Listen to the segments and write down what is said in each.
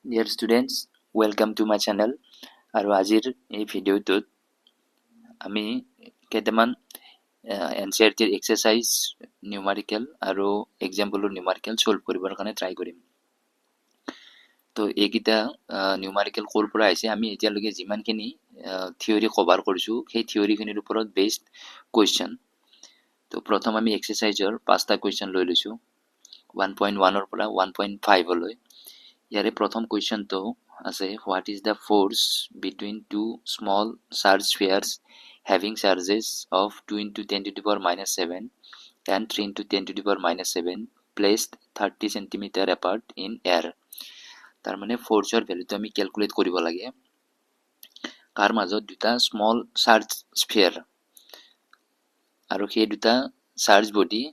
Dear students, welcome to my channel. আৰু আজিৰ এই ভিডিঅ'টোত আমি কেইটামান এনচিইআৰটিৰ এক্সাৰসাইজ নিউমাৰিকেল আৰু এক্সাম্পলৰ নিউমাৰিকেল সলভ কৰিবৰ কাৰণে ট্ৰাই কৰিম। তো এইকেইটা নিউমাৰিকেল ক'ৰ পৰা আহিছে আমি এতিয়ালৈকে যিমানখিনি থিয়ৰি কভাৰ কৰিছোঁ সেই থিয়ৰিখিনিৰ ওপৰত বেছড কুৱেশ্যন। তো প্ৰথম আমি এক্সাৰসাইজৰ 5টা কুৱেশ্যন লৈ লৈছোঁ 1.1 পৰা 1.5লৈ। ইয়াৰে প্ৰথম কুৱেশ্যনটো আছে what is the force between two small charged spheres having charges of 2 into 10 to the power minus 7 and 3 into 10 to the power minus 7 placed 30 centimeter apart in air। তাৰ মানে ফ'ৰ্চৰ ভেলুটো আমি কেলকুলেট কৰিব লাগে কাৰ মাজত দুটা স্মল চাৰ্জ স্ফিয়াৰ আৰু সেই দুটা চাৰ্জ বডি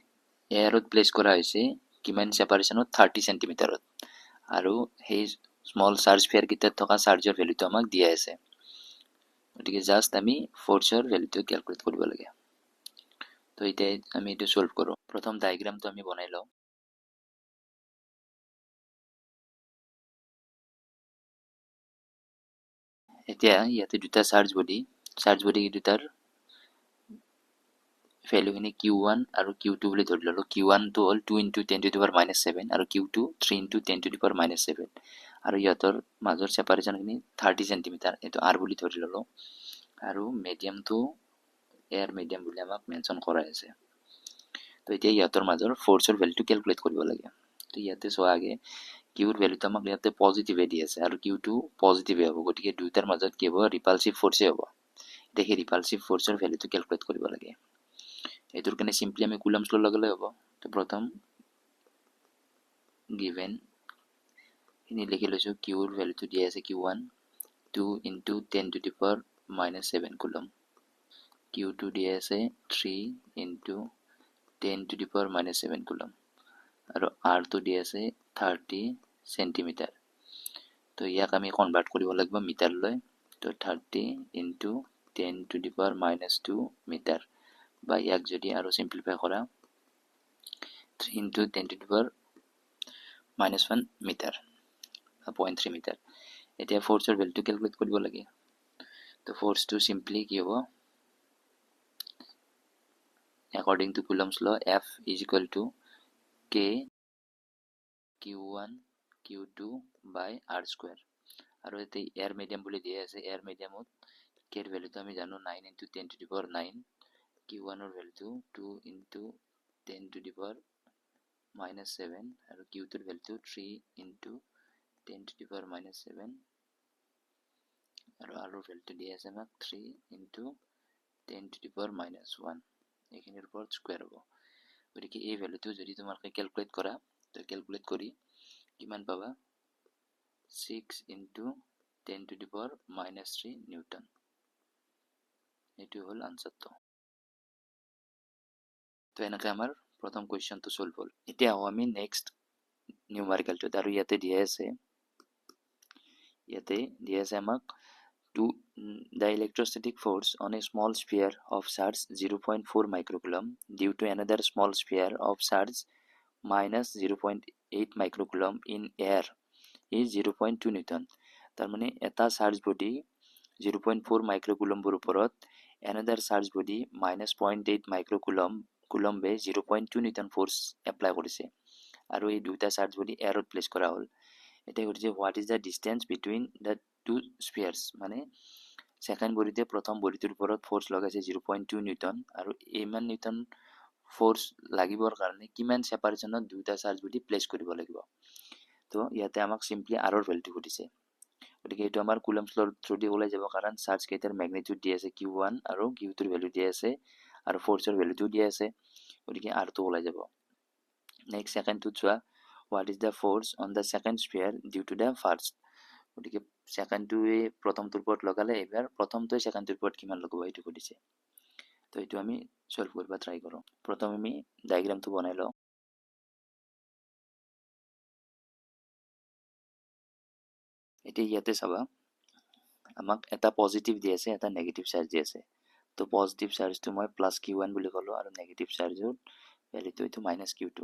এয়াৰত প্লেচ কৰা হৈছে কিমান সেপাৰেশনত 30 সেন্টিমিটাৰত আৰু সেই স্মল চাৰ্জ স্ফিয়াৰ কিটাত থকা চাৰ্জৰ ভ্যালুটো আমাক দিয়া আছে। গতিকে জাস্ট আমি ফোৰ্সৰ ভ্যালুটো ক্যালকুলেট কৰিব লাগে। তো এতিয়া আমি এটো সলভ কৰো। প্ৰথম ডায়াগ্ৰামটো আমি বনাই লওঁ। এতিয়া ইয়াতে দুটা চাৰ্জ বডি দুটাৰ ভ্যালুখিনি Q1 আৰু Q2 বুলি ধৰি ললো। Q1 টো হ'ল 2 into 10 to the power minus 7 আৰু Q2 3 into 10 to the power minus 7 আৰু ইয়াতৰ মাজৰ সেপাৰেশনখিনি 30 সেন্টিমিটাৰ এটো R বুলি ধৰি ললো আৰু মিডিয়ামটো এয়াৰ মিডিয়াম বুলি আমাক মেনশন কৰা আছে। তো এতিয়া ইয়াতৰ মাজৰ ফোৰ্সৰ ভ্যালুটো ক্যালকুলেট কৰিব লাগে। তো ইয়াতে চোৱা আগে Q ৰ ভ্যালুটো আমাক ইয়াতে পজিটিভ দি আছে আৰু Q2 পজিটিভ হ'ব। গতিকে দুইটাৰ মাজত কি হ'ব ৰিপালসিভ ফোৰ্সে হ'ব। দেখি ৰিপালসিভ ফোৰ্সৰ ভ্যালুটো ক্যালকুলেট কৰিব লাগে। এটোৰ কাৰণে সিম্পলি আমি কুলম্বস ল লগালে হ'ব। তো প্ৰথম গিভেন ইনি লিখি লৈছো Q ৰ ভ্যালুটো দিয়া আছে Q1 2 into 10 to the power minus 7 coulomb. Q2 দিয়া আছে 3 into 10 to the power minus 7 coulomb আৰু R টো দিয়া আছে 30 সেন্টিমিটাৰ। তো ইয়াক আমি কনভাৰ্ট কৰিব লাগিব মিটাৰলৈ। তো 30 into 10 to the power minus 2 metre বা ইয়াক যদি আৰু সিম্পলিফাই কৰা 3 into 10 to the power minus 1 metre 0.3 metre. এতিয়া ফোৰ্সৰ ভ্যালুটো ক্যালকুলেট কৰিব লাগে। তো ফোর্সটো সিম্পলি কি হ'ব according to Coulomb's law F is equal to K Q1 Q2 by R square আৰু এতে এয়াৰ মিডিয়াম বুলি দিয়া আছে। এয়াৰ মিডিয়ামত K ৰ ভ্যালুটো আমি জানো 9 into 10 to the power 9 Q1 ৰ ভ্যালুটো 2 into 10 to the power minus 7 আৰু Q2 ৰ ভ্যালুটো 3 into 10 to the power minus 7 আৰু R ৰ ভ্যালুটো দিয়া আছে আমাক 3 into 10 to the power minus 1 এখিনিৰ ওপৰত স্কয়াৰ হ'ব। গতিকে এই ভ্যালুটো যদি তোমালোকে ক্যালকুলেট কৰা তো ক্যালকুলেট কৰি কিমান পাবা 6 into 10 to the power minus 3 Newton. এটো হল আনসারটো। তো এনেকৈ আমাৰ প্ৰথম কুৱেশ্যনটো সলভ হ'ল। এতিয়া আমি নেক্সট নিউমাৰিকেলটো আৰু ইয়াতে দিয়া আছে আমাক the electrostatic force on a small sphere of charge 0.4 microcoulomb due to another small sphere of charge minus 0.8 microcoulomb in air is 0.2 newton। তাৰ মানে এটা চাৰ্জ বডি 0.4 মাইক্ৰোকুলম্বৰ ওপৰত another charge body minus 0.8 মাইক্ৰোকুলম্বে 0.2 Newton force apply কৰিছে আৰু এই দুটা charge body এয়াৰত place কৰা হ'ল। এতিয়া কৈছে what is the distance between the two spheres মানে সেকেন্ড বডিতে প্ৰথম বডিটোৰ ওপৰত ফোৰ্স লগাইছে 0.2 নিউটন আৰু ইমান নিউটন ফোৰ্স লাগিবৰ কাৰণে কিমান সেপাৰেশনত দুটা চাৰ্জ বডি প্লেস কৰিব লাগিব। তো ইয়াতে আমাক সিম্পলি R ৰ ভ্যালুটো দিছে। গতিকে এটো আমাৰ কুলম্বস লৰ থ্ৰুদি ওলাই যাব কাৰণ চাৰ্জ কেইটাৰ ম্যাগনিটিউড দিয়া আছে Q1 আৰু Q2 ৰ ভ্যালু দিয়া আছে আৰু ফোৰ্সৰ ভ্যালুটো দিয়া আছে। গতিকে R টো ওলাই যাব। নেক্সট সেকেন্ডটো চোৱা what is the force on the second sphere due to the first। গতিকে সেকেন্ডটোৱে প্ৰথমটোৰ ওপৰত লগালে এবাৰ প্ৰথমটোৱে সেকেন্ডটোৰ ওপৰত কিমান লগাব এইটো সুধিছে। তো এইটো আমি সলভ কৰিব ট্ৰাই কৰো। প্ৰথম আমি ডায়াগ্ৰামটো বনাই লওঁ। এতিয়া ইয়াতে চাবা আমাক এটা পজিটিভ দি আছে এটা নেগেটিভ চাৰ্জ দি আছে। তো পজিটিভ চাৰ্জটো মই প্লাস Q1 বুলি ক'লো আৰু নেগেটিভ চাৰ্জৰ ভ্যালুটো এইটো মাইনাস Q2।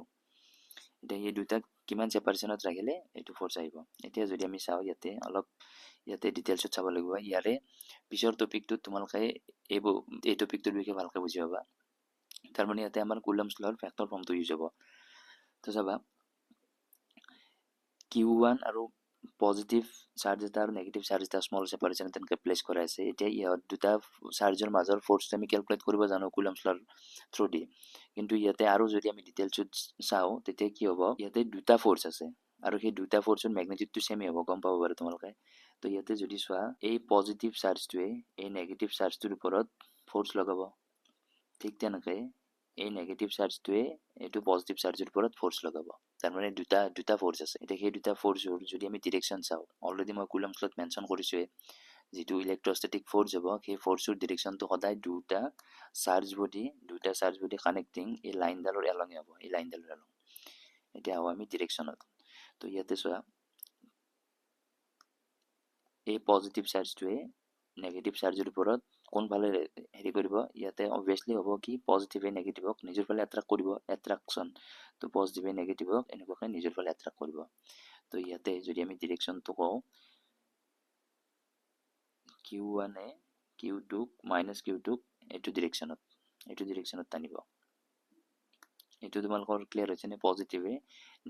এটা এই দুটা কিমান সেপাৰেশনত ৰাখিলে এটো ফোর্স আহিব এতিয়া যদি আমি চাও ইয়াতে অলপ ইয়াতে ডিটেইলছত চাব লাগিব ইয়াৰে পিছৰ টপিকটো তোমালোকে এই টপিকটোৰ বিষয়ে ভালকৈ বুজি পাবা তাৰ মানে ইয়াতে আমাৰ কুলম্বছ লৰ ফেক্টৰ ফৰ্মটো ইউজ হ'ব তো চাবা Q1 আৰু পজিটিভ চাৰ্জ এটা আৰু নেগেটিভ চাৰ্জ এটা স্মল সেপাৰেশন তেনেকৈ প্লেস কৰা আছে এতিয়া ইয়াত দুটা চাৰ্জৰ মাজৰ ফোৰ্সটো আমি ক্যালকুলেট কৰিব জানো কুলম্বছ লৰ থ্ৰু দি কিন্তু ইয়াতে আৰু যদি আমি ডিটেইলছত চাও তেতিয়া কি হ'ব ইয়াতে দুটা ফোর্স আছে আৰু সেই দুটা ফোৰ্সৰ ম্যাগনিটিউডটো সেমই হ'ব গম পাব পাৰে তোমালোকে তো ইয়াতে যদি চোৱা এই পজিটিভ চাৰ্জটোৱে এই নেগেটিভ চাৰ্জটোৰ ওপৰত ফোৰ্স লগাব ঠিক তেনেকৈ এই নেগেটিভ চাৰ্জটোৱে এইটো পজিটিভ চাৰ্জৰ ওপৰত ফোৰ্স লগাব তাৰ মানে দুটা ফোৰ্স আছে এতিয়া সেই দুটা ফোৰ্সৰ যদি আমি ডিৰেকশন চাও অলৰেডি মই কুলম্বছ লত মেনশন কৰিছোৱে যেটো ইলেক্ট্ৰোস্ট্যাটিক ফোৰ্স হ'ব সেই ফোৰ্সৰ ডিৰেকশনটো সদায় দুটা চাৰ্জ বডি কানেক্টিং এই লাইনডালৰ এলঙে হ'ব এই লাইনডালৰ এলং এতিয়া হ'ব আমি ডিৰেকশনত তো ইয়াতে চোৱা এই পজিটিভ চাৰ্জটোৱে নেগেটিভ চাৰ্জৰ ওপৰত কোনফালে হেৰি কৰিব ইয়াতে অবভিয়াসলি হ'ব কি পজিটিভে নেগেটিভক নিজৰ ফালে এট্ৰাক্ট কৰিব এট্ৰাকশন তো পজিটিভে নেগেটিভক এনেকুৱাকৈ নিজৰ ফালে এট্ৰাক্ট কৰিব তো ইয়াতে যদি আমি ডিৰেকশনটো কওঁ Q1 এ Q2 মাইনাস Q2 এইটো ডিৰেকশনত টানিব এইটো তোমালোকৰ ক্লিয়াৰ হৈছে নে পজিটিভে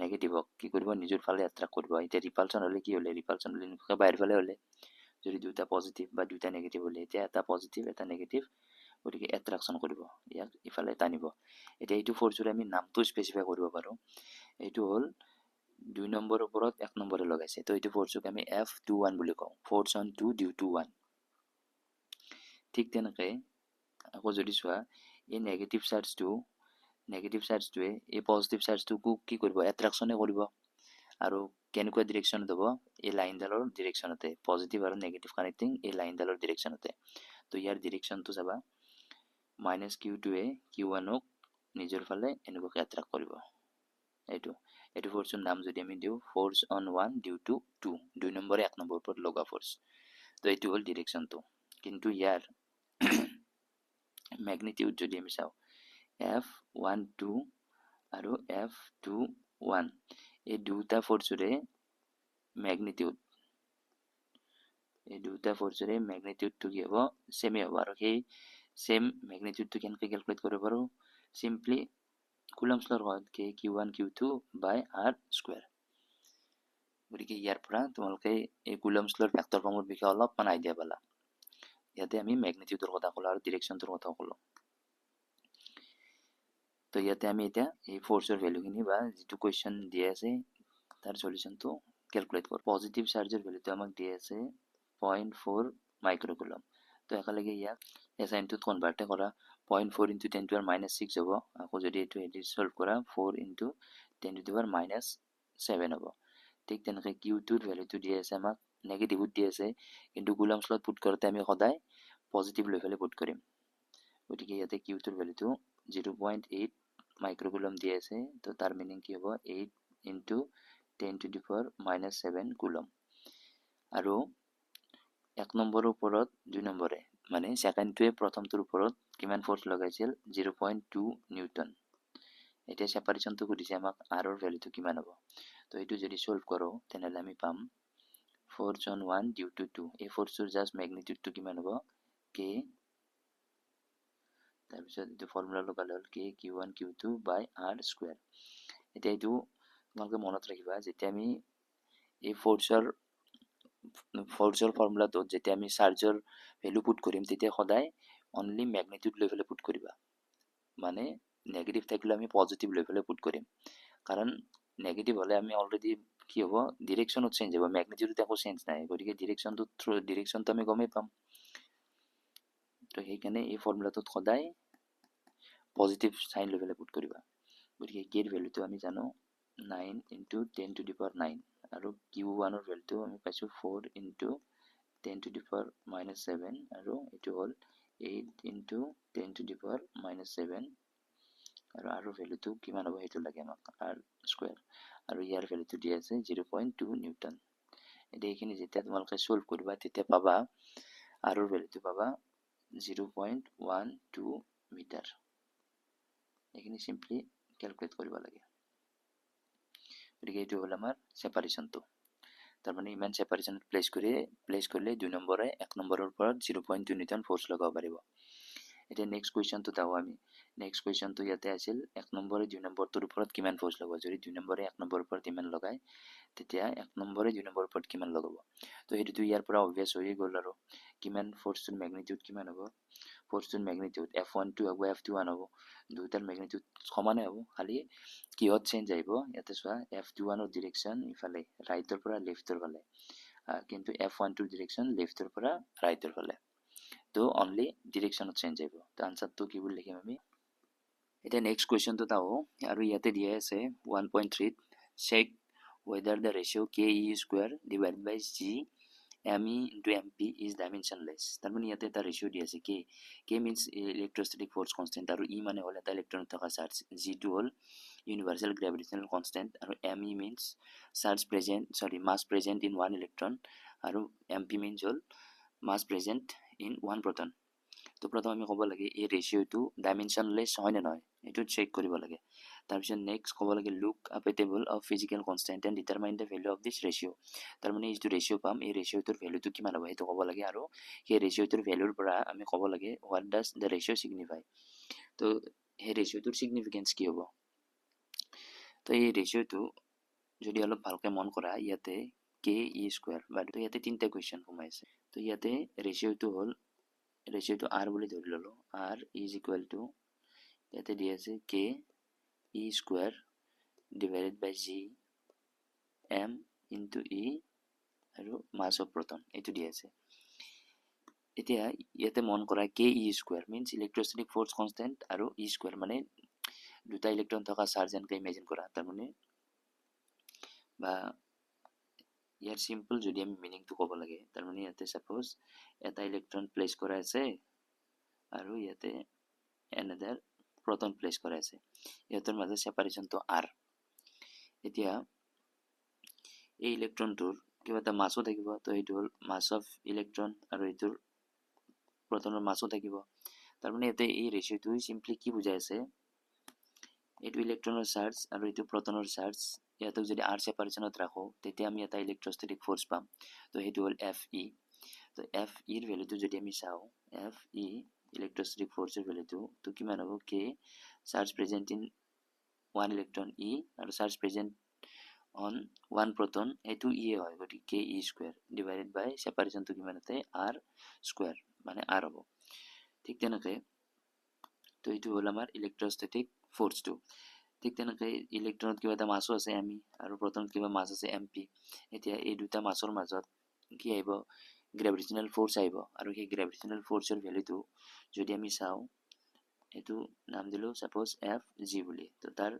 নেগেটিভক কি কৰিব নিজৰ ফালে এট্ৰাক্ট কৰিব এতিয়া ৰিপালশন হলে কি হলে ৰিপালশন হলে এনেকুৱা বাহিৰ ফালে হলে যদি দুটা পজিটিভ বা দুটা নেগেটিভ হলে এতিয়া এটা পজিটিভ এটা নেগেটিভ গতিকে এট্ৰাকশন কৰিব ইয়াক ইফালে টানিব এতিয়া এইটো ফোৰ্সৰ আমি নামটো স্পেসিফাই কৰিব পাৰো এইটো হল 2 নম্বৰ ওপৰত 1 নম্বৰে লগাইছে তো এইটো ফোৰ্সক আমি F21 বুলি কওঁ ফোৰ্স অন 2 ডিউ টু 1 ঠিক তেনেকৈ আকৌ যদি চোৱা এই নেগেটিভ চাৰ্জটোৱে এই পজিটিভ চাৰ্জটোক কি কৰিব এট্ৰাকশনে কৰিব আৰু কেনেকুৱা ডিৰেকশনত হ'ব এই লাইনডালৰ ডিৰেকশনতে পজিটিভ আৰু নেগেটিভ কানেক্টিং এই লাইনডালৰ ডিৰেকশনতে তো ইয়াৰ ডিৰেকশনটো চাবা মাইনাস Q2 এ Q1 ক নিজৰ ফালে এনেকুৱাকৈ এট্ৰাক্ট কৰিব এইটো ফোৰ্সৰ নাম যদি আমি দিও ফোৰ্স অন 1 ডিউ টু 2 2 নম্বৰে 1 নম্বৰ ওপৰত লগা ফোৰ্স তো এইটো হল ডিৰেকশনটো কিন্তু ইয়াৰ ম্যাগনিটিউড যদি আমি চাও F12 আৰু F21 এই দুটা ফোৰ্সৰে ম্যাগনিটিউডটো কি হ'ব সেমে হ'ব আৰু সেই সেম ম্যাগনিটিউডটো কেনেকৈ ক্যালকুলেট কৰিব পাৰো সিম্পলি কুলম্বছ লৰ সহায়ত Q1 Q2 বাই R স্কয়াৰ গতিকে ইয়াৰ পৰা তোমালোকে এই কুলম্বছ লৰ ভেক্টৰ ফৰ্মৰ বিষয়ে অলপমান আইডিয়া পালা ইয়াতে আমি ম্যাগনিটিউডৰ কথা ক'লো আৰু ডিৰেকশনটোৰ কথা ক'লো তো ইয়াতে আমি এটা এই ফোৰ্সৰ ভ্যালুখিনি বা যেটো কোৱেশ্চন দিয়া আছে তাৰ সলিউশনটো ক্যালকুলেট কৰো পজিটিভ চাৰ্জৰ ভ্যালুটো আমাক দিয়া আছে 0.4 মাইক্ৰোকুলম তো একেলগে ইয়াক SI ইনটুত কনভাৰ্ট কৰা 0.4 ইনটু 10 টু পাৱাৰ -6 হ'ব আকৌ যদি এটো এডি সলভ কৰা 4 ইনটু 10 টু পাৱাৰ -7 হ'ব ঠিক তেনেকৈ Q2 ৰ ভ্যালুটো দিয়া আছে আমাক নেগেটিভত দিয়া আছে কিন্তু কুলম্বছ লত পুট কৰোতে আমি সদায় পজিটিভ লৈ ফেলে পুট কৰিম গতিকে ইয়াতে Q2 ৰ ভ্যালুটো 0.8 মাইক্ৰোকুলম দিয়া আছে তো তাৰ মিনিং কি হ'ব 8 into 10 to the power -7 coulomb আৰু 1 নম্বৰৰ ওপৰত 2 নম্বৰে মানে সেকেন্ডটোৱে প্ৰথমটোৰ ওপৰত কিমান ফোৰ্স লগাইছিল 0.2 নিউটন এতিয়া সেপাৰেশনটো কৰিছে আমাক R ৰ ভ্যালুটো কিমান হ'ব তো এইটো যদি সলভ কৰো তেনেহলে আমি পাম ফোৰ্স অন 1 ডিউ টু 2 এই ফোৰ্সৰ জাস্ট ম্যাগনিটিউডটো কিমান হ'ব K তাৰপিছত এইটো ফৰ্মুলা লগালে হ'ল Q1 Q2 বাই R স্কয়াৰ এতিয়া এইটো তোমালোকে মনত ৰাখিবা যেতিয়া আমি এই ফোৰ্সৰ ফৰ্মুলাটোত যেতিয়া আমি চাৰ্জৰ ভ্যালু পুট কৰিম তেতিয়া সদায় অনলি ম্যাগনিটিউড লৈ ফেলে পুট কৰিবা মানে নেগেটিভ থাকিলে আমি পজিটিভ লৈ ফেলে পুট কৰিম কাৰণ নেগেটিভ হলে আমি অলৰেডি কি হ'ব ডিৰেকশনত চেঞ্জ হ'ব ম্যাগনিটিউডত একো চেঞ্জ নাই গতিকে ডিৰেকশনটো আমি গমেই পাম তো সেইকাৰণে এই ফৰ্মুলাটোত সদায় পজিটিভ সাইন লৈ ফেলে পুট কৰিবা গতিকে k ৰ ভ্যালুটো আমি জানো 9 ইনটু 10 টু দি পাৱাৰ 9 আৰু Q1 ৰ ভ্যালুটো আমি পাইছো 4 ইনটু 10 টু দি পাৱাৰ -7 আৰু এটো হল 8 ইনটু 10 টু দি পাৱাৰ -7 আৰু R ৰ ভ্যালুটো কিমান হ'ব হেতু লাগে আমাক R স্কয়াৰ আৰু ইয়াৰ ভ্যালুটো দিয়া আছে 0.2 নিউটন এতিয়া এইখিনি যেতিয়া তোমালোকে সলভ কৰিবা তেতিয়া পাবা R ৰ ভ্যালুটো পাবা 0.12 মিটাৰ এইখিনি সিম্পলি ক্যালকুলেট কৰিব লাগে গতিকে এইটো হ'ল আমাৰ সেপাৰেশনটো তাৰমানে ইমান সেপাৰেশন প্লেস কৰিলে 2 নম্বৰে 1 নম্বৰৰ ওপৰত 0.2 নিউটন ফোৰ্স লগাব পাৰিব এটা নেক্সট কোৱেশ্চনটো তাও আমি নেক্সট কোৱেশ্চনটো ইয়াতে আছিল 1 নম্বৰে 2 নম্বৰটোৰ ওপৰত কিমান ফোৰ্স লগাব যদি 2 নম্বৰে 1 নম্বৰৰ ওপৰত ইমান লগায় তেতিয়া 1 নম্বৰে 2 নম্বৰৰ ওপৰত কিমান লগাব তো হেতুটো ইয়াৰ পৰা অবভিয়াস হৈ গ'ল আৰু কিমান ফোৰ্সৰ ম্যাগনিটিউড কিমান হ'ব ফোৰ্সৰ ম্যাগনিটিউড F12 হ'ব F21 হ'ব দুটাৰ ম্যাগনিটিউড সমানে হ'ব খালি কিহত চেঞ্জ আহিব ইয়াতে চোৱা F21 ৰ ডাইৰেকশন ইফালে ৰাইটৰ পৰা লেফটৰ ফালে কিন্তু F12 ৰ ডাইৰেকশন লেফটৰ পৰা ৰাইটৰ ফালে তো অনলি ডাইৰেকশনত চেঞ্জ আহিব তো আনসাৰটো কি বুলি লিখিম আমি এটা নেক্সট কোৱেশ্চনটো তাও আৰু ইয়াতে দিয়া আছে 1.3 check whether the ratio ke square divided by g me into mp is dimensionless তাৰমানে ইয়াতে এটা ৰেশিও দিয়া আছে k means electrostatic force constant আৰু e মানে হল এটা ইলেক্ট্ৰন থকা চাৰ্জ g টো হল universal gravitational constant আৰু me means mass present in one electron আৰু mp means hall mass present in one proton তো প্ৰথম আমি ক'ব লাগে এই ৰেশিওটো ডাইমেনশনলেস হয় না নহয় এটো চেক কৰিব লাগে তাৰপিছত নেক্সট ক'ব লাগে look up a table of physical constant and determine the value of this ratio তাৰমানে এইটো ৰেশিও পাম এই ৰেশিওটোৰ ভ্যালুটো কিমান হ'ব এটো ক'ব লাগে আৰু সেই ৰেশিওটোৰ ভ্যালুৰ পৰা আমি ক'ব লাগে হোৱাট ডাজ দ্য ৰেশিও সিগনিফাই তো সেই ৰেশিওটোৰ সিগনিফিকেন্স কি হ'ব তো এই ৰেশিওটো যদি অলপ ভালকে মন কৰা ইয়াতে কে ই স্কয়াৰ বা তো ইয়াতে তিনটা কোৱেশ্চন সোমাইছে তো ইয়াতে ৰেশিওটো হ'ল রেশিওটো r বলে ধরে ললো r is equal to ইয়াতে দিয়ে আছে k e square divided by g m into e আৰু mass of proton এটো দিয়ে আছে এতিয়া ইয়াতে মন কৰা k e square means electrostatic force constant আৰু e square মানে দুটা ইলেক্ট্ৰন থকা চাৰ্জ এনকে ইমেজিন কৰা তাৰ মানে বা ইয়াৰ সিম্পল যদি আমি মিনিংটো ক'ব লাগে তাৰ মানে ইয়াতে সাপোজ এটা ইলেক্ট্ৰন প্লেস কৰা আছে আৰু ইয়াতে another proton প্লেস কৰা আছে ইহঁতৰ মাজত সেপাৰেশনটো r এতিয়া এই ইলেক্ট্ৰনটোৰ কিবা এটা মাসও থাকিব তো এইটো হল মাস অফ ইলেক্ট্ৰন আৰু এইটোৰ প্ৰটনৰ মাসও থাকিব তাৰ মানে ইয়াতে এই ৰেশিওটো সিম্পলি কি বুজাই আছে এইটো ইলেক্ট্ৰনৰ চাৰ্জ আৰু এইটো প্ৰটনৰ চাৰ্জ ইয়াতক যদি r সেপাৰেশনত ৰাখো তেতিয়া আমি এটা ইলেক্ট্ৰোস্ট্যাটিক ফোর্স পাম তো সেইটো হল fe তো fe এর ভ্যালুটো যদি আমি চাও fe electrostatic force এর ভ্যালুটো তো কিমান হ'ব k charge present in one electron e আৰু charge present on one proton এটো e হয় গতিকে k e square divided by separation তো কিমান আছে r square মানে r হ'ব ঠিক তেনেকৈ তো এইটো হল আমাৰ ইলেক্ট্ৰোস্ট্যাটিক ফোৰ্সটো ঠিক তেনেকৈ ইলেক্ট্ৰনত কিবা এটা মাসও আছে me আৰু প্ৰটনত কিবা মাস আছে mp এতিয়া এই দুটা মাসৰ মাজত কি আহিব গ্ৰেভিটেশনাল ফোৰ্স আহিব আৰু সেই গ্ৰেভিটেশনাল ফোৰ্সৰ ভ্যালুটো যদি আমি চাও এটো নাম দিলো সাপোজ f g বুলি তো তাৰ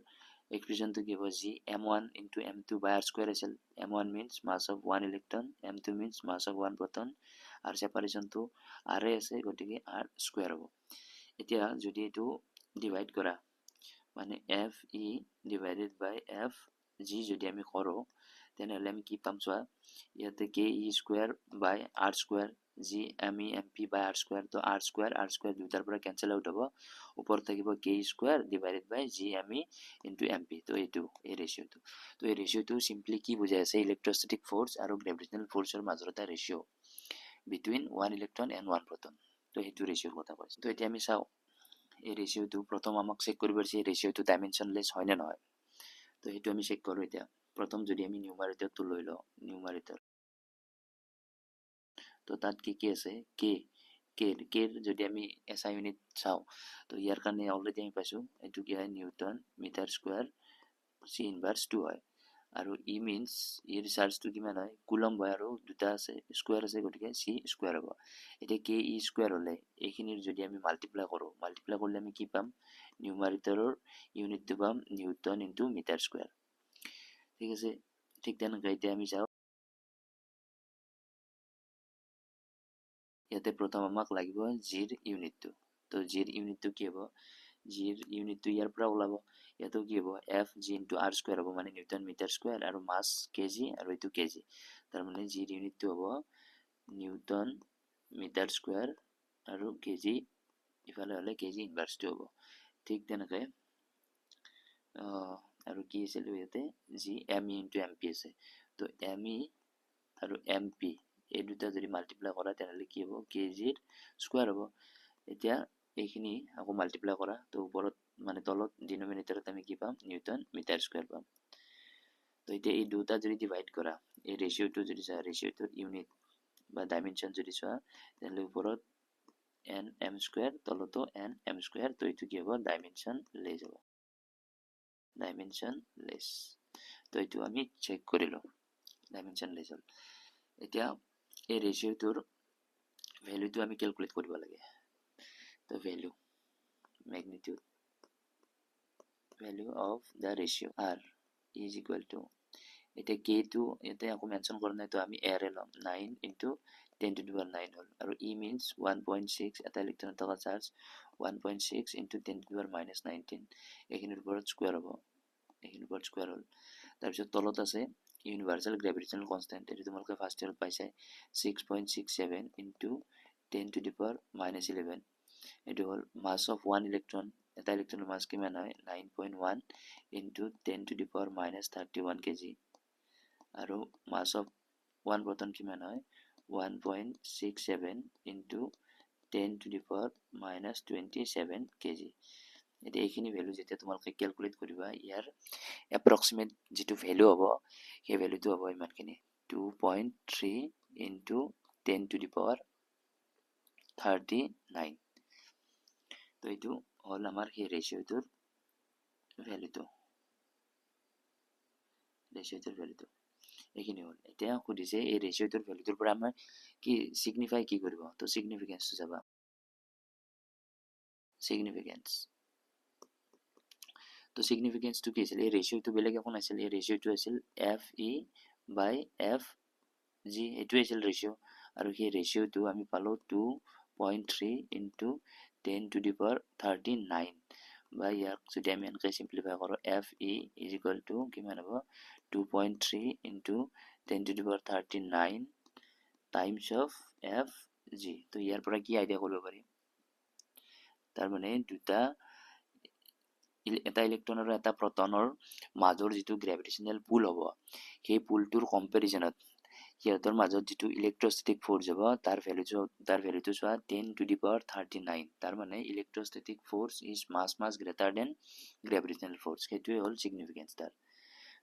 এক্সপ্ৰেশনটো কি হ'ব g m1 into m2 by r square আছিল m1 means mass of one electron m2 means mass of one proton আৰু সেপাৰেশনটো r আছে গতিকে r square হ'ব এতিয়া যদি এটো ডিভাইড কৰা মানে f e divided by f g যদি আমি কৰো তেনেহলে আমি কি পাম চোৱা ইয়াতে k e square by r square g me mp by r square তো r square দুটাৰ পৰা ক্যান্সেল আউট হ'ব ওপৰ থাকিব k square divided by g me into mp তো এইটো এই ৰেশিওটো তো এই ৰেশিওটো সিম্পলি কি বুজাই আছে ইলেক্ট্ৰোস্ট্যাটিক ফোৰ্স আৰু গ্ৰেভিটেশনাল ফোৰ্সৰ মাজৰ এটা ratio between one electron and one proton তো এইটো ৰেশিওৰ কথা কৈছে তো এতিয়া আমি চাও এই ৰেশিওটো প্ৰথম আমাক চেক কৰিব আছে এই ৰেশিওটো ডাইমেনশনলেস হয় না নহয় তো এইটো আমি চেক কৰো এতিয়া প্ৰথম যদি আমি নিউমাৰেটৰটো লৈ লও নিউমাৰেটৰ তো তাত কি আছে k যদি আমি SI ইউনিট চাও তো ইয়াৰ কাৰণে অলৰেডি আমি পাইছো এটো কি হয় নিউটন মিটাৰ স্কয়াৰ c ইনভাৰ্স 2 হয় আৰু e means এৰ চাৰ্জটো কিমান হয় কুলম্ব হয় আৰু দুটা আছে স্কয়াৰ আছে গতিকে c স্কয়াৰ হ'ব এটা k e স্কয়াৰ হলে এইখিনিৰ যদি আমি মাল্টিপ্লাই কৰিলে আমি কি পাম নিউমাৰেটৰৰ ইউনিটটো পাম নিউটন ইনটু মিটাৰ স্কয়াৰ ঠিক আছে ঠিক তেনেকৈ এতিয়া আমি চাও ইয়াতে প্ৰথম আমাক লাগিব জিৰ ইউনিটটো তো জিৰ ইউনিটটো কি হ'ব জিৰ ইউনিটটো ইয়াৰ পৰা ওলাব ইয়াতো কি হ'ব f g into r square হ'ব মানে নিউটন মিটাৰ স্কয়াৰ আৰু মাস কেজি আৰু এটো কেজি তাৰ মানে জিৰ ইউনিটটো হ'ব নিউটন মিটাৰ স্কয়াৰ আৰু কেজি ইফালে হলে কেজি ইনভাৰ্সটো হ'ব ঠিক তেনেকৈ আৰু কি আছিল ইয়াতে G M E into M P আছে তো এম ই আৰু এম পি এই দুটা যদি মাল্টিপ্লাই কৰা তেনেহ'লে কি হ'ব কেজিৰ স্কোয়াৰ হ'ব এতিয়া এইখিনি আকৌ মাল্টিপ্লাই কৰা তো ওপৰত মানে তলত ডিনোমিনেটৰত আমি কি পাম নিউটন মিটাৰ স্কোয়াৰ পাম তো এতিয়া এই দুটা যদি ডিভাইড কৰা এই ৰেশিওটো যদি চোৱা ৰেশিওটোৰ ইউনিট বা ডাইমেনশন যদি চোৱা তেনেহ'লে ওপৰত এন এম স্কোয়াৰ তলতো এন এম স্কোয়াৰ তো এইটো কি হ'ব ডাইমেনশন লেছ হ'ব ডাইমেনশন লেছ তো এইটো আমি চেক কৰিলো ডাইমেনশন লেছ হ'ল এতিয়া এই ৰেশিওটোৰ ভ্যালুটো আমি ক্যালকুলেট কৰিব লাগে তো value magnitude value of the ratio r is equal to এটা k টো এটা আকৌ মেনশন কৰা নাই তো আমি এৰে লম 9 into 10 to the power 9 হল আৰু e means 1.6 এটা ইলেক্ট্ৰন থকা charge 1.6 into 10 to the power minus 19 এইখিনিৰ ওপৰত স্কয়াৰ হ'ব এইখিনিৰ ওপৰত স্কয়াৰ হ'ল তাৰ পিছত তলত আছে ইউনিভাৰ্সাল গ্ৰেভিটেশনাল কনস্ট্যান্ট এটো তোমালোকে ফাৰ্স্ট ইয়াৰত পাইছে 6.67 into 10 to the power minus 11 এটো হল মাস অফ 1 ইলেক্ট্ৰন এটা ইলেক্ট্ৰনৰ মাস কিমান হয় 9.1 into 10 to the power minus 31 kg আৰু মাস অফ 1 proton কিমান হয় 1.67 into 10 to the power minus 27 kg এটা এইখিনি ভ্যালু যেটা তোমালোকে ক্যালকুলেট কৰিবা ইয়াৰ এপ্ৰক্সিমেট যেটো ভ্যালু হ'ব সেই ভ্যালুটো হ'ব ইমানখিনি 2.3 into 10 to the power 39 তো এইটো হল আমাৰ সেই ৰেশিওটোৰ ভ্যালুটো ৰেশিওটোৰ ভ্যালুটো এইখিনি হল এতিয়া খুদিছে এই ৰেশিওটোৰ ভ্যালুটোৰ পৰা আমাৰ কি সিগনিফাই কি কৰিব তো সিগনিফিকেন্স চাবা সিগনিফিকেন্স তো সিগনিফিকেন্স তো কি আছিল এই ৰেশিওটো বেলেগ একো নাছিল এই ৰেশিওটো আছিল F E by F G এটো আছিল ৰেশিও আৰু সেই ৰেশিওটো আমি পালো 2.3 into 10 to the power 39 বা ইয়াক যদি আমি এনেকৈ সিম্পলিফাই কৰো F E is equal two কিমান হ'ব 2.3 into 10 to the power 39 times of f g তো ইয়াৰ পৰা কি আইডিয়া কৰিব পাৰি তাৰ মানে দুটা এটা ইলেক্ট্ৰন আৰু এটা প্ৰটনৰ মাজৰ যেটো গ্ৰেভিটেশনাল পুল হ'ব সেই পুলটোৰ কম্পাৰিজনত সিহঁতৰ মাজত যেটো ইলেক্ট্ৰোস্ট্যাটিক ফোৰ্স হ'ব তাৰ ভ্যালুটো চোৱা 10 to the power 39 তাৰ মানে electrostatic force is much greater than gravitational force সেইটোৱে হ'ল সিগনিফিকেন্স তাৰ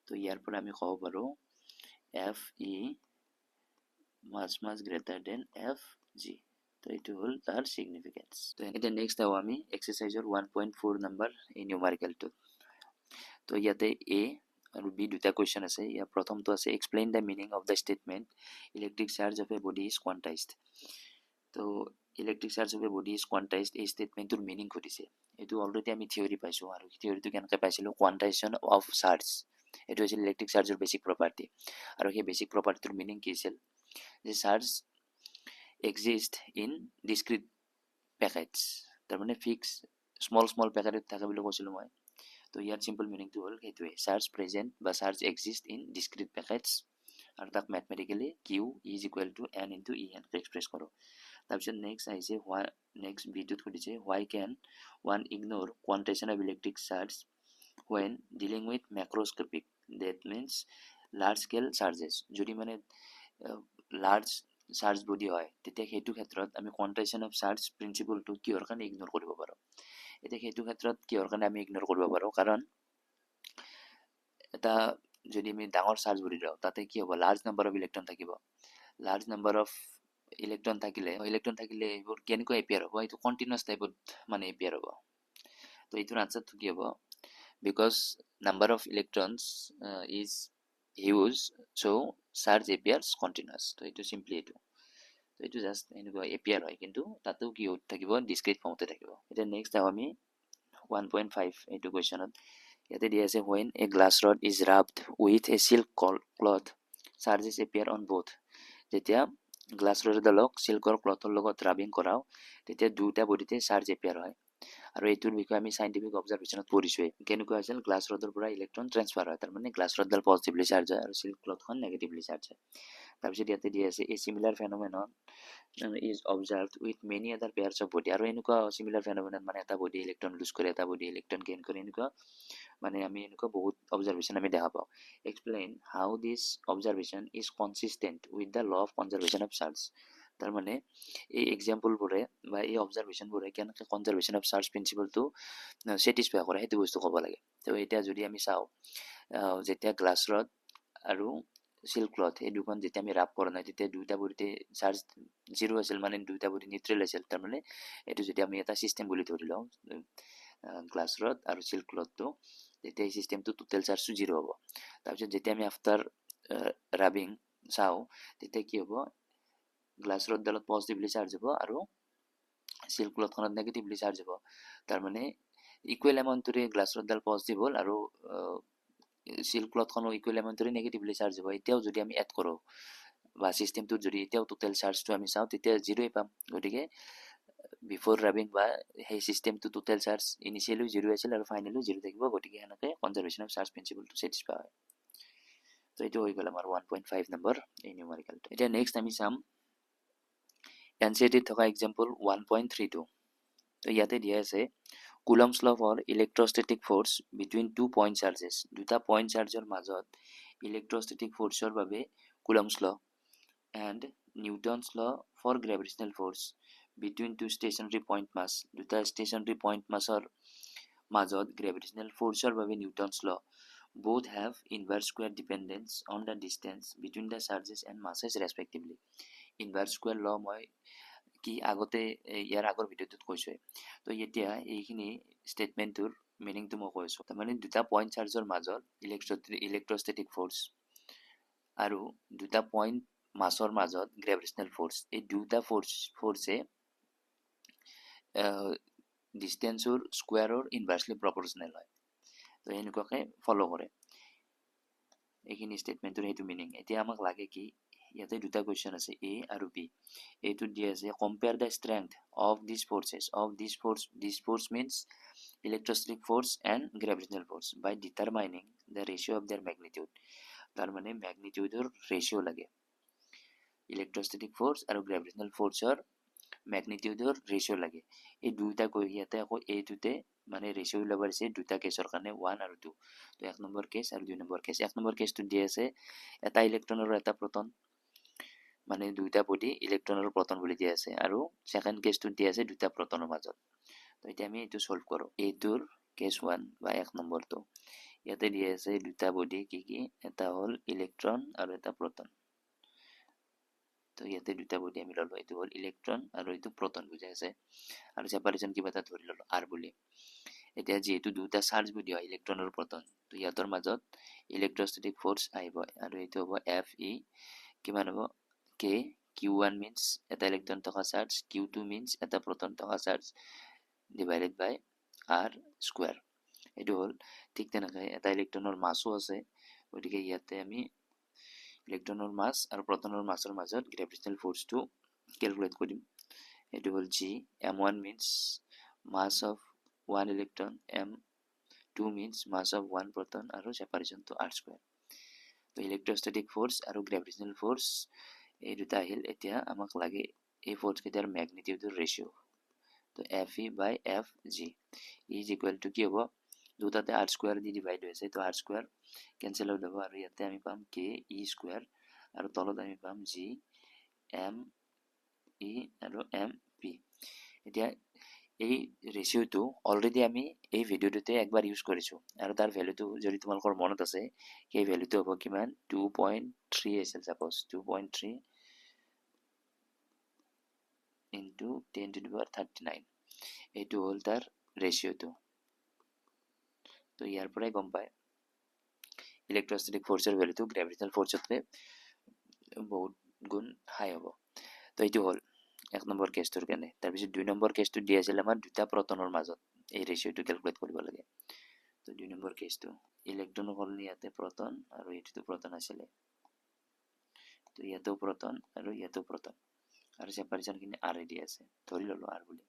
তো ইয়াৰ পৰা আমি ক'ব পাৰো এফ ই মাছ গ্ৰেটাৰ দেন এফ জি তো এইটো হ'ল তাৰ সিগনিফিকেন্স তো এটা নেক্সট আও আমি এক্সাৰসাইজৰ 1.4 নম্বৰ এই নিউমাৰিকেলটো তো ইয়াতে এ আৰু বি দুটা কোৱেশ্চন আছে ইয়া প্ৰথমটো আছে explain the meaning of the statement electric charge of a body is quantized তো electric charge of a body is quantized এই স্টেটমেন্টৰ মিনিং খুদিছে এটো অলৰেডি আমি থিওৰি পাইছো আৰু থিওৰিটো কেনেকৈ পাইছিলো কোৱান্টাইজেশ্যন অফ চাৰ্জ এটো আছিল ইলেক্ট্ৰিক চাৰ্জৰ বেসিক প্ৰপাৰ্টি আৰু সেই বেসিক প্ৰপাৰ্টিৰ মিনিং কি আছিল যে charge exist in discrete packets তাৰ মানে ফিক্স স্মল প্যাকেটত থাকে বুলি কৈছিলো মই তো ইয়াৰ সিম্পল মিনিংটো হ'ল সেইটোৱে চাৰ্জ প্ৰেজেন্ট বা charge exist in discrete packets আৰু তাক mathematically Q is equal to n into e N express কৰো তাৰপিছত নেক্সট আহিছে হোৱাই নেক্সট ভিডিওত কৈছে why can one ignore quantitation of electric charge when dealing with macroscopic that means large scale charges যদি মানে large charge body হয় তেতিয়া হেতু ক্ষেত্ৰত আমি কোৱান্টাইজেশ্যন অফ চাৰ্জ প্ৰিন্সিপলটো কিহৰ কাৰণে ইগনোৰ কৰিব পাৰো এতিয়া হেতু ক্ষেত্ৰত কিহৰ কাৰণে আমি ইগনোৰ কৰিব পাৰো কাৰণ এটা যদি আমি ডাঙৰ চাৰ্জ বডি লওঁ তাতে কি হ'ব লাৰ্জ নাম্বাৰ অফ ইলেক্ট্ৰন থাকিব লাৰ্জ নাম্বাৰ অফ ইলেক্ট্ৰন থাকিলে এইবোৰ কেনেকৈ এপিয়াৰ হ'ব এইটো কন্টিনিউয়াস টাইপত মানে এপিয়াৰ হ'ব তো এইটোৰ আনসাৰটো কি হ'ব because number of electrons is huge so charge appears continuous তো এইটো সিম্পলি এইটো তো এইটো জাস্ট এনেকুৱা এপিয়াৰ হয় কিন্তু তাতেও কি থাকিব ডিসক্ৰিট ফৰ্মতে থাকিব এটা নেক্সট আও আমি 1.5 এইটো কোৱেশ্চনত ইয়াতে দিয়া আছে when a glass rod is rubbed with a silk cloth charges appear on both যেতিয়া গ্লাস ৰডডালক সিল্কৰ ক্লথৰ লগত ৰাবিং কৰাও তেতিয়া দুটা বডিতে চাৰ্জ এপিয়াৰ হয় আৰু এইটোৰ বিষয়ে আমি সাইন্টিফিক অবজাৰভেশনত পঢ়িছোৱে কেনেকুৱা আছিল গ্লাস ৰডৰ পৰা ইলেক্ট্ৰন ট্ৰান্সফাৰ হয় তাৰ মানে গ্লাস ৰডডাল পজিটিভলি চাৰ্জ হয় আৰু সিল্ক ক্লথখন নেগেটিভলি চাৰ্জ হয় তাৰপিছত ইয়াতে দিয়া আছে a similar phenomenon is observed with many other pairs of body আৰু এনেকুৱা similar phenomenon মানে এটা body electron lose কৰে এটা body electron gain কৰে এনেকুৱা মানে আমি এনেকুৱা বহুত observation আমি দেখা পাওঁ explain how this observation is consistent with the law of conservation of charge তাৰ মানে এই এক্সাম্পল বোৰে বা এই অবজাৰভেশন বোৰে কেনেকৈ কনজাৰভেশন অফ চাৰ্জ প্ৰিন্সিপলটো স্যাটিসফাই কৰে সেইটো বস্তু ক'ব লাগে তো এতিয়া যদি আমি চাওঁ যেতিয়া গ্লাছ ৰড আৰু সিল্ক ক্লথ এই দুখন যেতিয়া আমি ৰাপ কৰা নাই তেতিয়া দুইটা বডিতে চাৰ্জ জিৰ' আছিল মানে দুইটা বডি নিউট্ৰেল আছিল তাৰমানে এইটো যদি আমি এটা চিষ্টেম বুলি ধৰি লওঁ গ্লাছ ৰড আৰু সিল্ক ক্লথটো তেতিয়া এই চিষ্টেমটো টোটেল চাৰ্জটো জিৰ' হ'ব তাৰপিছত যেতিয়া আমি আফটাৰ ৰাবিং চাওঁ তেতিয়া কি হ'ব গ্লাছ ৰডডালত পজিটিভলি চাৰ্জ হ'ব আৰু সিল্ক ক্লথখনত নেগেটিভলি চাৰ্জ হ'ব তাৰমানে ইকুৱেল এমাউণ্টৰে গ্লাছ ৰডডাল পজিটিভ হ'ল আৰু সিল্ক ক্লথখনো ইকুৱেল এমাউণ্টৰে নেগেটিভলি চাৰ্জ হ'ব এতিয়াও যদি আমি এড কৰোঁ বা চিষ্টেমটোত যদি এতিয়াও টোটেল চাৰ্জটো আমি চাওঁ তেতিয়া জিৰ'ই পাম গতিকে বিফৰ ৰাবিং বা সেই চিষ্টেমটো টোটেল চাৰ্জ ইনিচিয়েলি জিৰ' আছিল আৰু ফাইনেলি জিৰ' থাকিব গতিকে এনেকৈ কনজাৰভেশ্যন অফ চাৰ্জ প্ৰিন্সিপলটো ছেটিছফাই হয় তো এইটো হৈ গ'ল আমাৰ 1.5 নম্বৰ এই নিউমাৰিকেলটো এতিয়া নেক্সট আমি চাম এনচিইআৰটিত থকা এক্সাম্পল 1.32 তো ইয়াতে দিয়া আছে Coulomb's law for electrostatic force between two point charges দুটা পইণ্ট চাৰ্জৰ মাজত ইলেক্ট্ৰষ্টেটিক ফ'ৰ্চৰ বাবে Coulomb's law and Newton's law for gravitational force between two stationary point mass দুটা ষ্টেচনাৰী পইণ্ট মাছৰ মাজত গ্ৰেভিটেশ্যনেল ফ'ৰ্চৰ বাবে নিউটনছ ল both have inverse square dependence on the distance between the charges and masses respectively inverse square law মই কি আগতে ইয়াৰ আগৰ ভিডিঅ'টোত কৈছোৱে তো এতিয়া এইখিনি ষ্টেটমেণ্টটোৰ মিনিংটো মই কৈছোঁ তাৰমানে দুটা পইণ্ট চাৰ্জৰ মাজত ইলেক্ট্ৰষ্টেটিক ফ'ৰ্চ আৰু দুটা পইণ্ট মাছৰ মাজত গ্ৰেভিটেশ্যনেল ফ'ৰ্চ এই দুটা ফ'ৰ্চে ডিষ্টেঞ্চৰ স্কুৱেৰৰ ইনভাৰ্চলি প্ৰপৰ্চনেল হয় তো এনেকুৱাকৈ ফ'ল' কৰে এইখিনি ষ্টেটমেণ্টৰ সেইটো মিনিং এতিয়া আমাক লাগে কি ইয়াতে দুটা কুৱেশ্যন আছে এ আৰু বি এইটোত দিয়া আছে compare the strength of this forces of this force means electrostatic force and gravitational force by determining the ratio' of their magnitude তাৰমানে মেগনিটিউডৰ ৰেচিঅ' লাগে ইলেক্ট্ৰষ্টেটিক ফ'ৰ্চ আৰু গ্ৰেভিটেশ্যনেল ফ'ৰ্চৰ মেগনিটিউডৰ ৰেচিঅ' লাগে এই দুটা কৈ ইয়াতে আকৌ এইটোতে মানে ৰেচিঅ' ওলাব দিছে দুটা কেছৰ কাৰণে 1 আৰু 2 তো 1 নম্বৰ কেছ আৰু 2 নম্বৰ কেছ 1 নম্বৰ কেছটো দিয়া আছে এটা ইলেক্ট্ৰন আৰু এটা প্ৰটন মানে দুইটা বডি ইলেক্ট্ৰন আৰু প্ৰটন বুলি দিয়া আছে আৰু সেকেন্ড কেছটোত দিয়া আছে দুটা প্ৰটনৰ মাজত তো এতিয়া আমি এইটো সলভ কৰোঁ এইটোৰ কেছ 1 বা 1 নম্বৰটো ইয়াতে দিয়া আছে দুটা বডি কি এটা হ'ল ইলেক্ট্ৰন আৰু এটা প্ৰটন তো ইয়াতে দুটা বডি আমি ললো এইটো হ'ল ইলেক্ট্ৰন আৰু এইটো প্ৰটন বুজাই আছে আৰু সেপাৰেশ্যন কিবা এটা ধৰি ললো আৰ বুলি এতিয়া যেহেতু দুটা চাৰ্জ বডি হয় ইলেক্ট্ৰন আৰু প্ৰটন তো ইয়াতৰ মাজত ইলেক্ট্ৰষ্টেটিক ফ'ৰ্চ আহিব আৰু এইটো হ'ব এফ ই কিমান হ'ব কে Q1 means এটা ইলেক্ট্ৰন থকা চাৰ্জ Q2 means এটা প্ৰটন থকা চাৰ্জ ডিভাইডেড বাই R স্কোয়াৰ এইটো হ'ল ঠিক তেনেকৈ এটা ইলেক্ট্ৰনৰ মাছো আছে গতিকে ইয়াতে আমি ইলেক্ট্ৰনৰ মাছ আৰু প্ৰটনৰ মাছৰ মাজত গ্ৰেভিটেশ্যনেল ফ'ৰ্চটো কেলকুলেট কৰিম এইটো হ'ল G M1 means mass of one electron M2 means mass of one proton আৰু separation to R square তো ইলেক্ট্ৰষ্টেটিক ফ'ৰ্চ আৰু গ্ৰেভিটেশ্যনেল ফ'ৰ্চ এই দুটা আহিল এতিয়া আমাক লাগে এই ফ'ৰ্চ কেইটাৰ মেগনিটিউডৰ ৰেচিঅ' তো F E by F G is equal to কি হ'ব দুটাতে আৰ স্কুৱাৰ দি ডিভাইড হৈছে তো আৰ স্কুৱাৰ কেঞ্চেল হৈ যাব আৰু ইয়াতে আমি পাম কে ই স্কুৱাৰ আৰু তলত আমি পাম জি এম ই আৰু এম পি এতিয়া এই ৰেচিঅ'টো অলৰেডি আমি এই ভিডিঅ'টোতে একবাৰ ইউজ কৰিছোঁ আৰু তাৰ ভেলুটো যদি তোমালোকৰ মনত আছে সেই ভেলুটো হ'ব কিমান 2.3 আছিল suppose 2.3 into 10 to the power 39 এইটো হ'ল তাৰ ৰেচিঅ'টো তো ইয়াৰ পৰাই গম পায় ইলেক্ট্ৰষ্টেটিক ফ'ৰ্চৰ ভেলুটো গ্ৰেভিটেশ্যনেল ফ'ৰ্চতকৈ বহুত গুণ হাই হ'ব তো এইটো হ'ল 1 নম্বৰ কেছটোৰ কাৰণে তাৰপিছত 2 নম্বৰ কেছটো দিয়া আছিল আমাৰ দুটা প্ৰটনৰ মাজত এই ৰেচিঅ'টো কেলকুলেট কৰিব লাগে তো 2 নম্বৰ কেছটো ইলেক্ট্ৰন হ'ল ইয়াতে প্ৰটন আৰু এইটোতো প্ৰটন আছিলে তো ইয়াতেও প্ৰটন আৰু ইয়াতেও প্ৰটন আৰু সেপাৰেশ্যনখিনি আৰ দিয়া আছে ধৰি ল'লো আৰ বুলি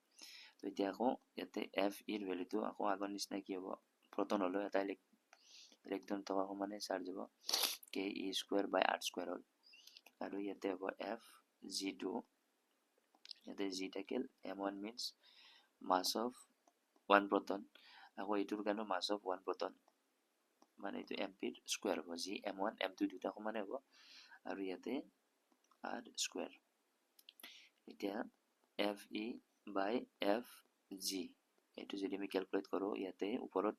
তো এতিয়া আকৌ ইয়াতে এফ ইৰ ভেলুটো আকৌ আগৰ নিচিনা কি হ'ব প্ৰটন হ'লেও এটা ইলেক্ট্ৰন থকা সমানে চাৰ্জ হ'ব কে ই স্কুৱাৰ বাই আৰ স্কুৱাৰ হ'ল আৰু ইয়াতে হ'ব F G2 ইয়াতে G থাকিল M1 means mass of 1 proton আকৌ এইটোৰ কাৰণে mass of 1 proton মানে এইটো mp স্কয়াৰ হ'ব G M1 M2 দুটা সমান হ'ব আৰু ইয়াতে r স্কয়াৰ এতিয়া FE by FG এইটো যদি আমি ক্যালকুলেট কৰো ইয়াতে ওপৰত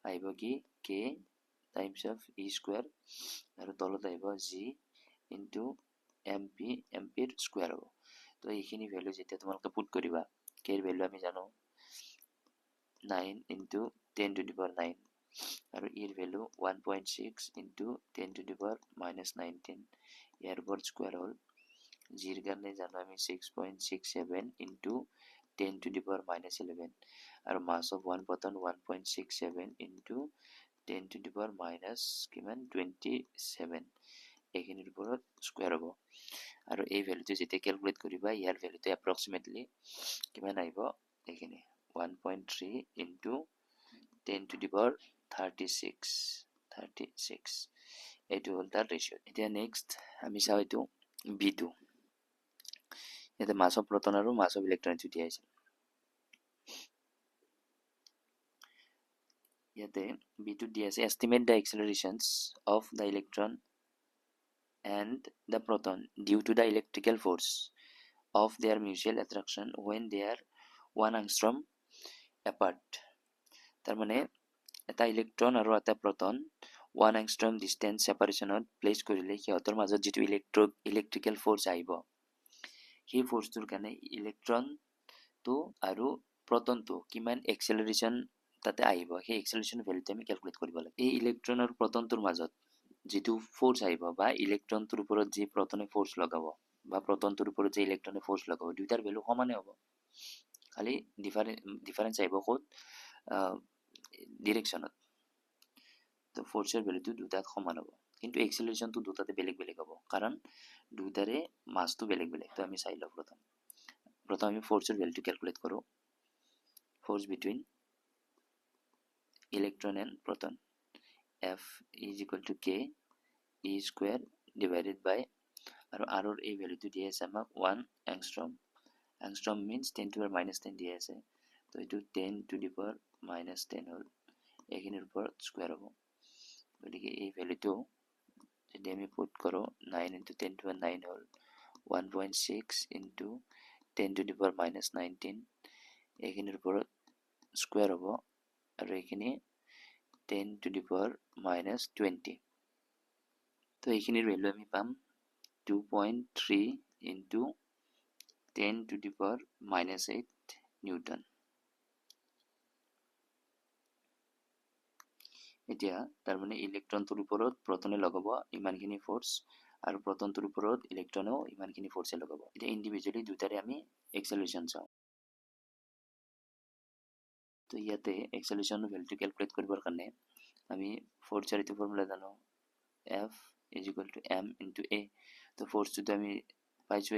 আহিব কি k times of e square আৰু তলত আহিব g into mp mp square হ'ব তো এইখিনি ভ্যালু যেতিয়া তোমালোকে পুট কৰিবা k এর ভ্যালু আমি জানো 9 into 10 to the power 9 আৰু e এর value 1.6 into 10 to the power minus 19 ইয়াৰ উপৰ স্কয়াৰ হ'ল g এৰ কাৰণে জানো আমি 6.67 into 10 to the power minus 11 আৰু mass of 1 proton 1.67 into 10 to the power minus কিমান 27 এইখিনিৰ ওপৰত স্কয়াৰ হ'ব আৰু এই ভ্যালুটো যেতিয়া ক্যালকুলেট কৰিবা ইয়াৰ ভ্যালুটো approximately কিমান আহিব এইখিনি 1.3 into 10 to the power 36 এইটো হ'ল তাৰ ৰেশিও এতিয়া নেক্সট আমি চাও এইটো b2 ইয়াতে mass of proton আৰু mass of electron টো দিয়া আছে ইয়াতে b2 দিয়া আছে estimate the accelerations of the electron and the proton due to the electrical force of their mutual attraction when they are 1 angstrom apart তাৰ মানে এটা ইলেক্ট্ৰন আৰু এটা proton 1 angstrom distance separationত প্লেস কৰিলে সিহঁতৰ মাজত যেটো ইলেক্ট্ৰিকেল ফোৰ্স আহিব সেই ফোৰ্সটোৰ কাৰণে ইলেক্ট্ৰন তো আৰু proton তো কিমান এক্সেলাৰেশন তাতে আহিব সেই এক্সেলাৰেশন ভ্যালুটো আমি ক্যালকুলেট কৰিব লাগে এই ইলেক্ট্ৰন আৰু proton তোৰ মাজত যেটো ফোৰ্স আহিব বা ইলেক্ট্ৰন তোৰ ওপৰত যে প্ৰটনে ফোৰ্স লগাব বা proton তোৰ ওপৰত যে ইলেক্ট্ৰনে ফোৰ্স লগাব দুইটাৰ ভ্যালু সমানে হ'ব খালি ডিফারেন্স আহিব কোত ডিরেকশনত তো ফোর্সের ভ্যালুটো দুটাত সমান হ'ব কিন্তু এক্সেলারেশনটো দুটাতে বেলেগ বেলেগ হ'ব কাৰণ দুটাৰে মাসটো বেলেগ বেলেগ তো আমি চাই লও প্ৰথম আমি ফোৰ্সেৰ ভ্যালুটো ক্যালকুলেট কৰো force between electron and proton F is equal to k e square divided by আৰু r or a ভ্যালুটো দিয়া আছে আমাক 1 angstrom angstrom means 10 to the power minus 10 দিয়া আছে তো এটো 10 to the power minus 10 হল এখিনিৰ উপৰত স্কয়াৰ হ'ব গতিকে এই ভ্যালুটো যদি আমি পুট কৰো 9 into 10 to the power 9 hall 1.6 into 10 to the power minus 19 এখিনিৰ উপৰত স্কয়াৰ হ'ব আৰু এখিনি 10 to the power minus 20 তো এইখিনিৰ ভ্যালু আমি পাম 2.3 into 10 to the power minus 8 Newton এতিয়া তাৰ মানে ইলেক্ট্ৰনটোৰ ওপৰত প্ৰটনে লগাব ইমানখিনি ফোৰ্স আৰু প্ৰটনটোৰ ওপৰত ইলেক্ট্ৰনেও ইমানখিনি ফোৰ্সে লগাব এতিয়া ইন্ডিভিজুয়ালি দুটাৰে আমি এক্সেলাৰেশন চাও তো ইয়াতে এক্সেলাৰেশনৰ ভ্যালুটো ক্যালকুলেট কৰিবৰ কাৰণে আমি ফোৰ্সৰ এইটো ফৰ্মুলা জানো F is equal to m into a তো ফোর্সটো আমি পাইছো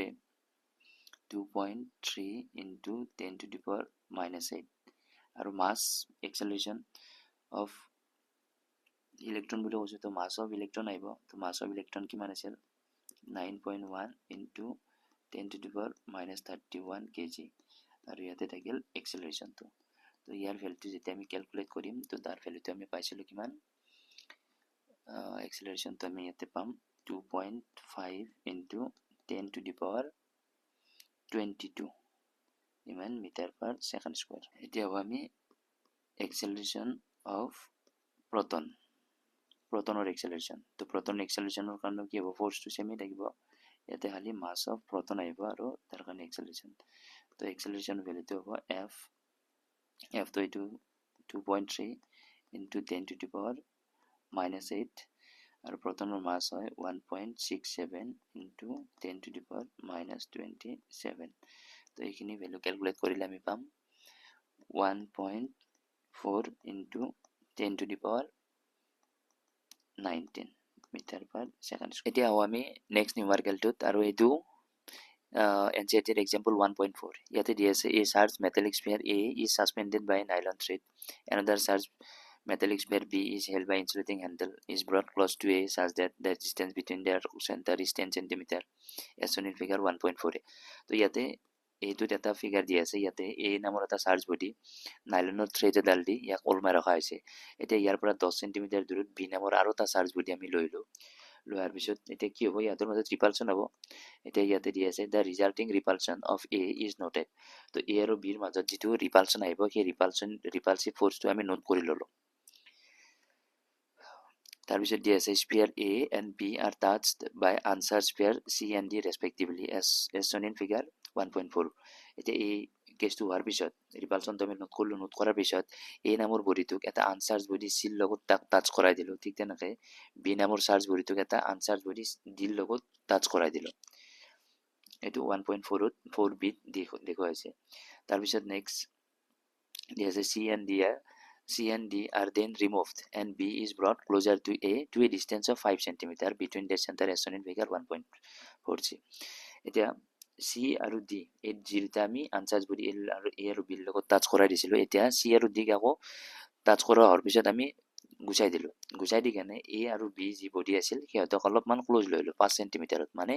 2.3 into 10 to the power minus 8 আৰু mass acceleration of electron বুলি কৈছো তো mass of electron আহিব তো mass of electron কিমান আছিল 9.1 into 10 to the power minus 31 kg আৰু ইয়াতে থাকিল acceleration তো ইয়াৰ ভ্যালুটো যেতিয়া আমি ক্যালকুলেট কৰিম তো তাৰ ভ্যালুটো আমি পাইছিলো কিমান acceleration তো আমি ইয়াতে পাম 2.5 into 10 to the power 22 ইমান মিটার per second square এতিয়া আমি acceleration of protonৰ acceleration তো proton accelerationৰ কাৰণে কি হ'ব force to same থাকিব ইয়াতে খালি mass of proton আহিব আৰু তাৰ কাৰণে acceleration তো acceleration ভ্যালুটো হ'ব f তো এইটো 2.3 into 10 to the power minus 8 আৰু protonৰ mass হয় 1.67 into 10 to the power minus 27 তো এইখিনি ভ্যালু ক্যালকুলেট কৰিলে আমি পাম 1.4 into 10 to the power 19 meter per second এতিয়া আমি নেক্সট নিউমাৰিকেলটোত আৰু এইটো NCERT example 1.4 ইয়াতে দিয়া আছে a charged metallic sphere A is suspended by a nylon thread another charged metallic sphere B is held by insulating handle is brought close to A such that the distance between their center is 10 cm as shown in figure 1.4a. তো ইয়াতে এইটোত এটা figure দিয়া আছে ইয়াতে A নামৰ এটা charge body নাইলনৰ থ্ৰেডেডাল দি ইয়াক ওলমাই ৰখা হৈছে এতিয়া ইয়াৰ পৰা 10 cm দূৰত B নামৰ আৰু এটা চাৰ্জ বডি আমি লৈলো লোৱাৰ পিছত এতিয়া কি হ'ব ইয়াতৰ মাজত ৰিপালচন হ'ব এতিয়া ইয়াতে দিয়া আছে the resulting repulsion of A is noted তো A আৰু B ৰ মাজত যেটো ৰিপালচন আহিব সেই ৰিপালসিভ ফোৰ্সটো আমি নোট কৰি ললো তাৰপিছত দিয়া আছে sphere A and B are touched by answer sphere C and D respectively as shown in figure 1.4 এতিয়া এই কেছটো হোৱাৰ পিছত ৰিপালচনটো আমি নোট কৰাৰ পিছত A নামৰ বডিটোক এটা আনচাৰ্জ বডি C লগত টাচ কৰাই দিলো ঠিক তেনেকৈ B নামৰ চাৰ্জ বডিটোক এটা আনচাৰ্জ বডি D লগত টাচ কৰাই দিলো এটো 1.4 ত 4 বিট দেখুৱাইছে তাৰপিছত নেক্সট দিয়া আছে C and D are then removed and B is brought closer to a distance of 5 cm between their center as shown in figure 1.4c. এতিয়া C আৰু D এই যিটা আমি আনচাৰ্জ বডি L আৰু A আৰু B লগত touch কৰাই দিছিলো এতিয়া C আৰু D আকৌ টাচ কৰা হোৱাৰ পিছত আমি গুচাই দিলো গুচাই দি কেনে A আৰু B যি বডি আছিল সিহঁতক অলপমান ক্লোজ লৈলো 5 cm মানে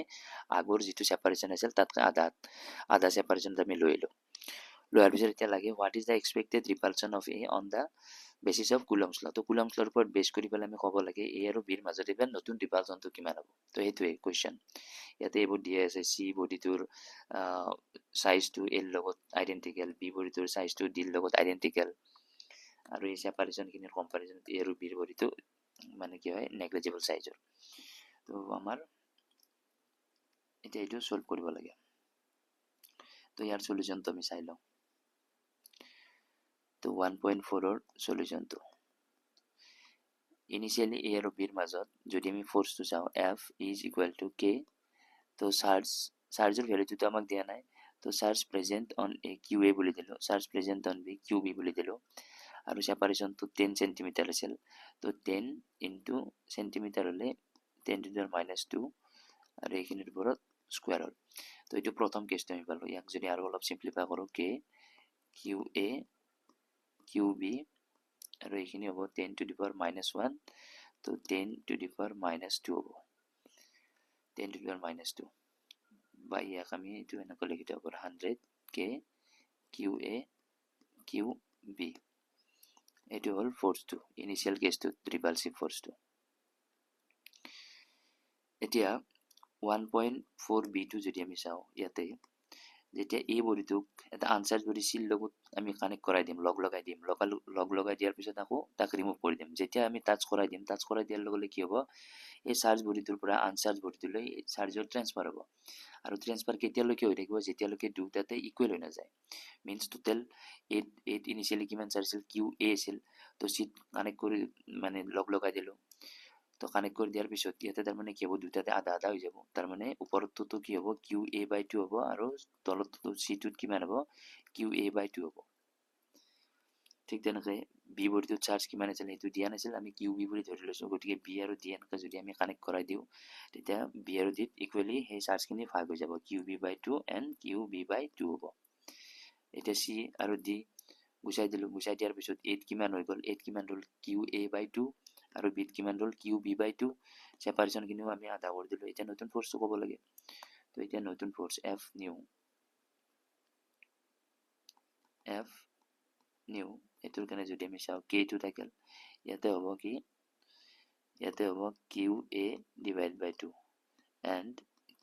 আগৰ যিটো সেপাৰেশন আছিল তাত আধা সেপাৰেশন আমি লৈলো লোৱাৰ পিছত এতিয়া লাগে what is the expected repulsion of A on the basis of Coulomb's law তো Coulomb's law ওপৰত বেস কৰি পেলাই আমি ক'ব লাগে A আৰু B ৰ মাজত এটা নতুন ৰিপালচনটো কিমান হ'ব তো এইটোৱে কোৱেশ্চন ইয়াতে এইবোৰ দিয়া আছে C বডিটোৰ সাইজটো L লগত আইডেন্টিক্যাল B বডিটোৰ সাইজটো D লগত আইডেন্টিক্যাল আৰু এই সেপাৰেশনখিনিৰ কম্পাৰিজনত A আৰু B ৰ বডিটো মানে কি হয় নেগলিজিবল সাইজৰ তো আমাৰ এটা এইটো সলভ কৰিব লাগে তো ইয়াৰ সলিউশনটো আমি চাই লওঁ তো 1.4 ৰ সলিউশনটো ইনিশিয়ালি A আৰু B ৰ মাজত যদি আমি ফোৰ্সটো চাও F is equal to K তো চাৰ্জৰ ভ্যালুটো আমাক দিয়া নাই তো charge present on A QA বুলি দিলো charge present on B QB বুলি দিলো আৰু সেপাৰেশনটো 10 cm আছিল তো 10 ইনটু সেন্টিমিটাৰ হলে 10 to the minus 2 আৰু এইখিনিৰ ওপৰত স্কয়াৰ হ'ল তো এইটো প্ৰথম কেছটো আমি পালো ইয়াক যদি আৰু অলপ সিম্পলিফাই কৰো K QA QB আৰু এইখিনি হ'ব 10 to the power minus 1 তো 10 to the power minus 2 হ'ব 10 to the power minus 2 বা ইয়াক আমি এইটো এনেকৈ লিখিব পাৰো 100 K QA QB এইটো হ'ল ফোৰ্সটো ইনিশিয়াল কেছটো ৰিপালসিভ ফোর্সটো এতিয়া 1.4 B2 যদি আমি চাও ইয়াতে যেতিয়া এই বডিটোক এটা আনচাৰ্জ বডি C লগত আমি কানেক্ট কৰাই দিম লগ লগাই দিয়াৰ পিছত আকৌ তাক ৰিমুভ কৰি দিম যেতিয়া আমি টাচ কৰাই দিয়াৰ লগে কি হ'ব এই চাৰ্জ বডিটোৰ পৰা আনচাৰ্জ বডিটোলৈ চাৰ্জৰ ট্ৰান্সফাৰ হ'ব আৰু ট্ৰান্সফাৰ কেতিয়ালৈকে হৈ থাকিব যেতিয়ালৈকে দুটাতে ইকুৱেল হৈ নাযায় মিন্স টোটাল 8 ইনিশিয়ালি কিমান চাৰ্জ আছিল QA আছিল তো C কানেক্ট কৰি মানে লগ লগাই দিলো তো কানেক্ট কৰি দিয়াৰ পিছত ইয়াতে তাৰ মানে কি হ'ব দুটাতে আধা আধা হৈ যাব তাৰ মানে ওপৰতটো কি হ'ব QA/2 হ'ব আৰু তলতটো C2 কিমান হ'ব QA/2 হ'ব ঠিক তেনেকৈ B বডিটোৰ চাৰ্জ কিমান আছিল সেইটো দিয়া নাছিল আমি QB বুলি ধৰি লৈছো গতিকে B আৰু D এনেকৈ যদি আমি কানেক্ট কৰাই দিও তেতিয়া B আৰু D ইকুৱেলি সেই চাৰ্জখিনি ভাগ হৈ যাব QB/2 and QB/2 হ'ব এতিয়া C আৰু D গুচাই দিয়াৰ পিছত 8 কিমান হৈ গ'ল 8 কিমান হ'ল QA/2 আৰু B কিমান হ'ল QB/2 সেপাৰেশন কিনিও আমি আধা কৰি দিলো এতিয়া নতুন ফোৰ্সটো ক'ব লাগে তো এতিয়া নতুন ফোৰ্স F new এটোৰ কাৰণে যদি আমি চাও K2 থাকিল ইয়াতে হ'ব কি ইয়াতে হ'ব QA/2 and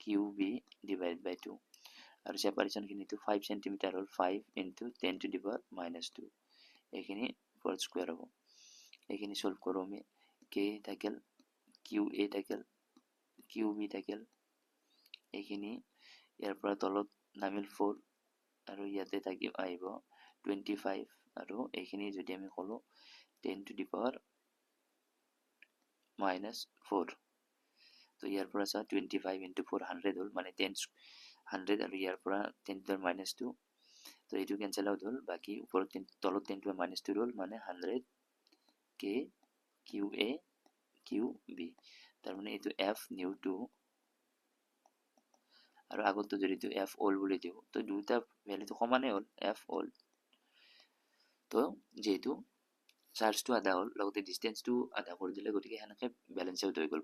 QB/2 আৰু সেপাৰেশন খিনিটো 5 cm হ'ল 5 into 10 to the power minus 2 এইখিনি ফোর্স স্কয়ার হ'ব এইখিনি সলভ কৰো আমি K থাকিল QA থাকিল QB থাকিল এইখিনি ইয়াৰ পৰা তলত নামিল 4 আৰু ইয়াতে থাকি আহিব 25 আৰু এইখিনি যদি আমি কলো 10 to the power minus 4 তো ইয়াৰ পৰা চা 25 into 4 100 হ'ল মানে 100 আৰু ইয়াৰ পৰা 10 to the minus 2 তো এইটো কেনসেল আউট হ'ল বাকি ওপৰত তলত 10 to the minus 2 হ'ল মানে 100 K QA QB তাৰ মানে এইটো F new 2 আৰু আগতো যদি এইটো F all বুলি দিও তো দুটা ভ্যালুটো সমানে হ'ল F all তো যেহেতু চাৰ্জটো আধা হ'ল লগতে ডিষ্টেঞ্চটো আধা কৰি দিলে গতিকে সেনেকৈ বেলেঞ্চ আউট হৈ গ'ল